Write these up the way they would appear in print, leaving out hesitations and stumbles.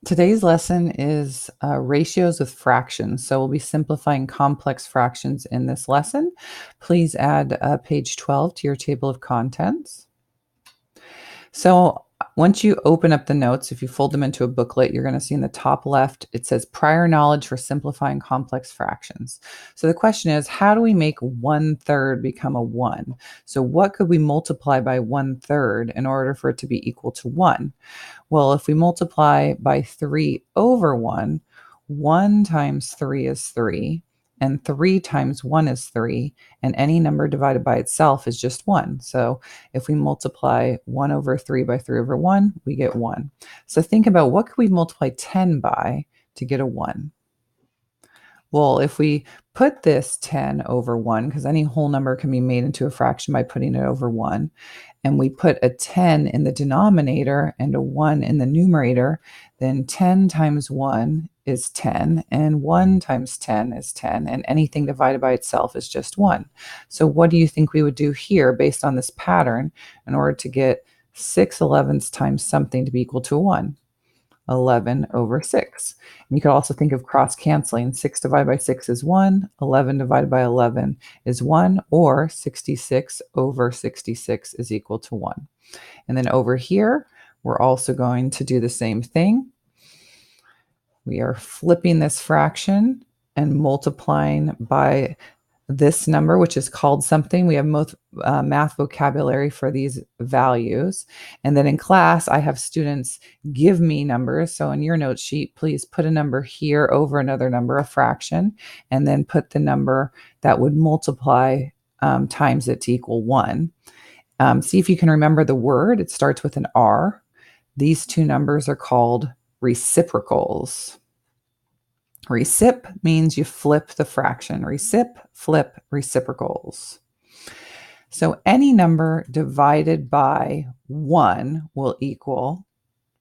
Today's lesson is ratios with fractions. So we'll be simplifying complex fractions in this lesson. Please add page 12 to your table of contents. So once you open up the notes, if you fold them into a booklet, you're going to see in the top left, it says prior knowledge for simplifying complex fractions. So the question is, how do we make 1/3 become a 1? So what could we multiply by 1/3 in order for it to be equal to 1? Well, if we multiply by 3 over 1, 1 times 3 is 3, and 3 times 1 is 3, and any number divided by itself is just 1. So if we multiply 1 over 3 by 3 over 1, we get 1. So think about what could we multiply 10 by to get a 1? Well, if we put this 10 over 1, because any whole number can be made into a fraction by putting it over 1, and we put a 10 in the denominator and a 1 in the numerator, then 10 times 1 is 10, and 1 times 10 is 10, and anything divided by itself is just 1. So what do you think we would do here based on this pattern in order to get 6/11 times something to be equal to a 1? 11 over 6. And you could also think of cross-canceling. 6 divided by 6 is 1. 11 divided by 11 is 1. Or 66 over 66 is equal to 1. And then over here, we're also going to do the same thing. We are flipping this fraction and multiplying by this number, which is called something. We have math vocabulary for these values. And then in class, I have students give me numbers. So in your note sheet, please put a number here over another number, a fraction, and then put the number that would multiply times it to equal 1. See if you can remember the word. It starts with an R. These two numbers are called reciprocals. Recip means you flip the fraction. Recip, flip, reciprocals. So any number divided by 1 will equal,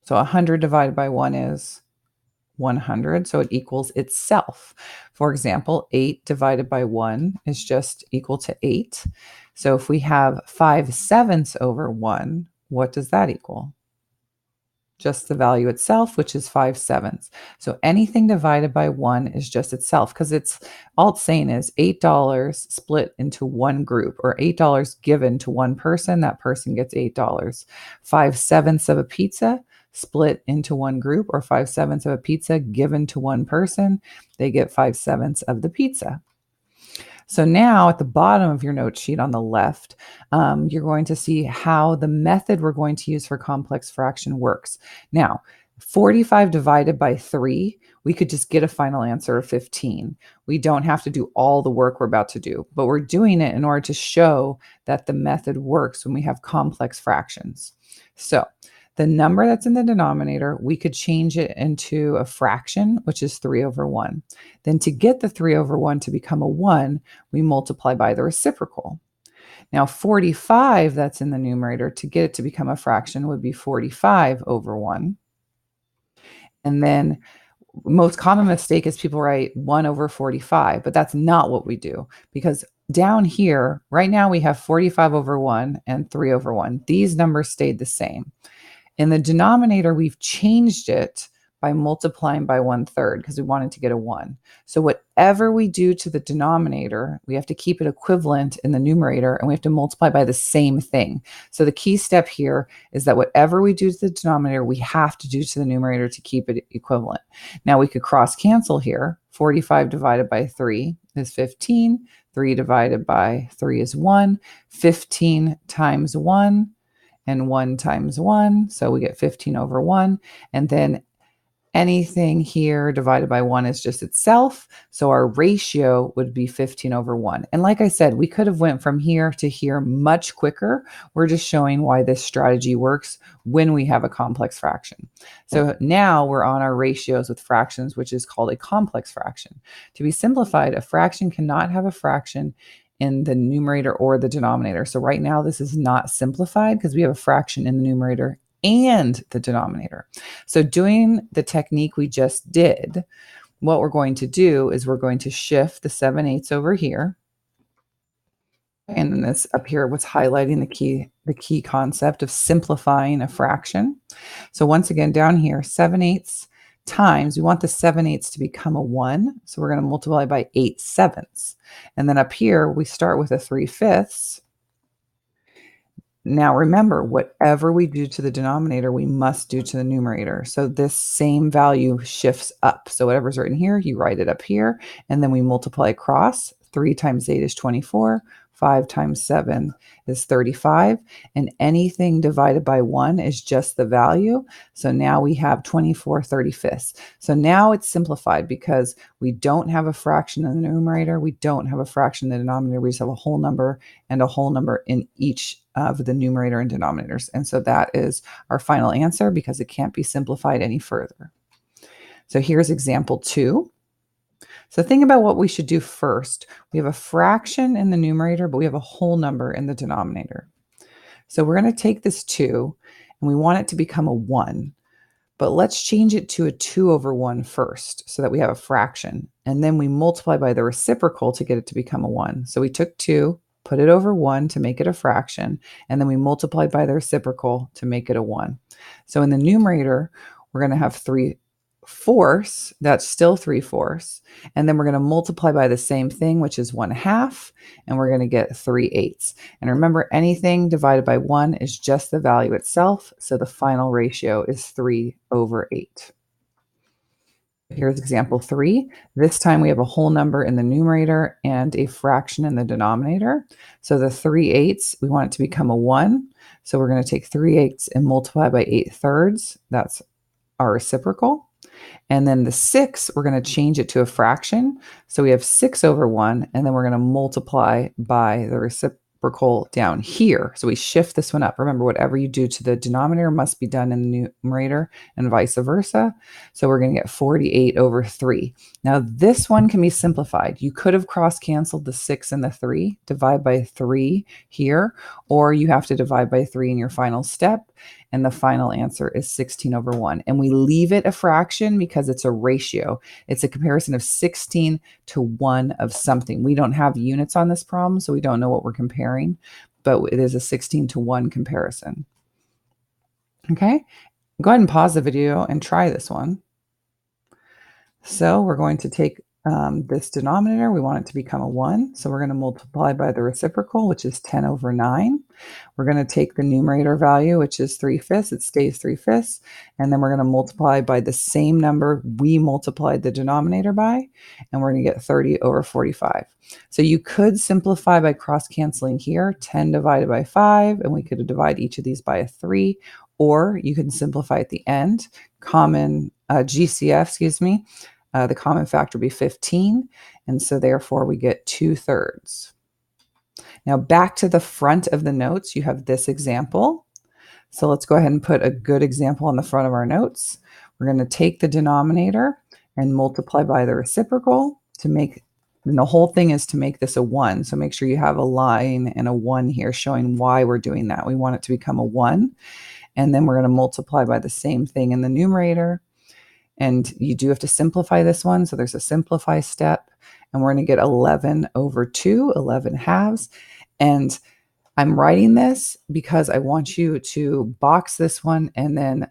so 100 divided by 1 is 100, so it equals itself. For example, 8 divided by 1 is just equal to 8. So if we have 5/7 over 1, what does that equal? Just the value itself, which is 5/7. So anything divided by 1 is just itself, because it's all it's saying is $8 split into one group, or $8 given to one person. That person gets $8. 5/7 of a pizza split into one group, or 5/7 of a pizza given to one person. They get 5/7 of the pizza. So now at the bottom of your note sheet on the left, you're going to see how the method we're going to use for complex fraction works. Now, 45 divided by 3, we could just get a final answer of 15. We don't have to do all the work we're about to do, but we're doing it in order to show that the method works when we have complex fractions. So the number that's in the denominator, we could change it into a fraction, which is 3 over 1. Then to get the 3 over 1 to become a 1, we multiply by the reciprocal. Now 45 that's in the numerator, to get it to become a fraction, would be 45 over 1. And then most common mistake is people write 1 over 45, but that's not what we do, because down here, right now we have 45 over 1 and 3 over 1. These numbers stayed the same. In the denominator, we've changed it by multiplying by 1/3 because we wanted to get a 1. So whatever we do to the denominator, we have to keep it equivalent in the numerator, and we have to multiply by the same thing. So the key step here is that whatever we do to the denominator, we have to do to the numerator to keep it equivalent. Now we could cross cancel here. 45 divided by 3 is 15. 3 divided by 3 is 1. 15 times 1 and 1 times 1. So we get 15 over 1. And then anything here divided by 1 is just itself. So our ratio would be 15 over 1. And like I said, we could have went from here to here much quicker. We're just showing why this strategy works when we have a complex fraction. So now we're on our ratios with fractions, which is called a complex fraction. To be simplified, a fraction cannot have a fraction in the numerator or the denominator. So right now this is not simplified because we have a fraction in the numerator and the denominator. So doing the technique we just did, what we're going to do is we're going to shift the 7/8 over here. And then this up here was highlighting the key concept of simplifying a fraction. So once again, down here, 7/8 times, we want the 7/8 to become a 1, so we're going to multiply by 8/7. And then up here, we start with a 3/5. Now remember, whatever we do to the denominator, we must do to the numerator. So this same value shifts up. So whatever's written here, you write it up here, and then we multiply across. 3 times 8 is 24. 5 times 7 is 35. And anything divided by 1 is just the value. So now we have 24/35. So now it's simplified because we don't have a fraction in the numerator. We don't have a fraction in the denominator. We just have a whole number and a whole number in each of the numerator and denominators. And so that is our final answer because it can't be simplified any further. So here's example 2. So think about what we should do first. We have a fraction in the numerator, but we have a whole number in the denominator. So we're going to take this 2 and we want it to become a 1. But let's change it to a 2/1 first so that we have a fraction. And then we multiply by the reciprocal to get it to become a 1. So we took 2, put it over 1 to make it a fraction, and then we multiplied by the reciprocal to make it a 1. So in the numerator, we're going to have 3/4. That's still 3/4. And then we're going to multiply by the same thing, which is 1/2, and we're going to get 3/8. And remember, anything divided by 1 is just the value itself, so the final ratio is 3/8. Here's example 3. This time we have a whole number in the numerator and a fraction in the denominator. So the 3/8, we want it to become a 1. So we're going to take 3/8 and multiply by 8/3. That's our reciprocal. And then the 6, we're going to change it to a fraction. So we have 6/1, and then we're going to multiply by the reciprocal down here. So we shift this one up. Remember, whatever you do to the denominator must be done in the numerator and vice versa. So we're going to get 48/3. Now this one can be simplified. You could have cross-canceled the 6 and the 3, divide by 3 here, or you have to divide by 3 in your final step. And the final answer is 16/1. And we leave it a fraction because it's a ratio. It's a comparison of 16 to 1 of something. We don't have units on this problem, so we don't know what we're comparing, but it is a 16 to 1 comparison. Okay, go ahead and pause the video and try this one. So we're going to take this denominator. We want it to become a 1. So we're going to multiply by the reciprocal, which is 10/9. We're going to take the numerator value, which is 3/5. It stays 3/5. And then we're going to multiply by the same number we multiplied the denominator by. And we're going to get 30/45. So you could simplify by cross-canceling here, 10 divided by 5. And we could divide each of these by a 3. Or you can simplify at the end. GCF, the common factor would be 15, and so therefore we get 2/3. Now back to the front of the notes, you have this example. So let's go ahead and put a good example on the front of our notes. We're going to take the denominator and multiply by the reciprocal to make, and the whole thing is to make this a 1. So make sure you have a line and a 1 here showing why we're doing that. We want it to become a 1. And then we're going to multiply by the same thing in the numerator. And you do have to simplify this one. So there's a simplify step. And we're going to get 11/2, 11/2. And I'm writing this because I want you to box this one and then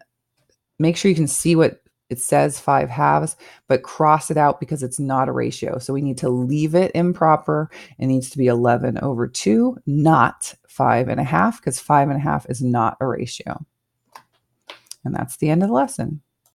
make sure you can see what it says, 5/2, but cross it out because it's not a ratio. So we need to leave it improper. It needs to be 11/2, not 5.5, because 5.5 is not a ratio. And that's the end of the lesson.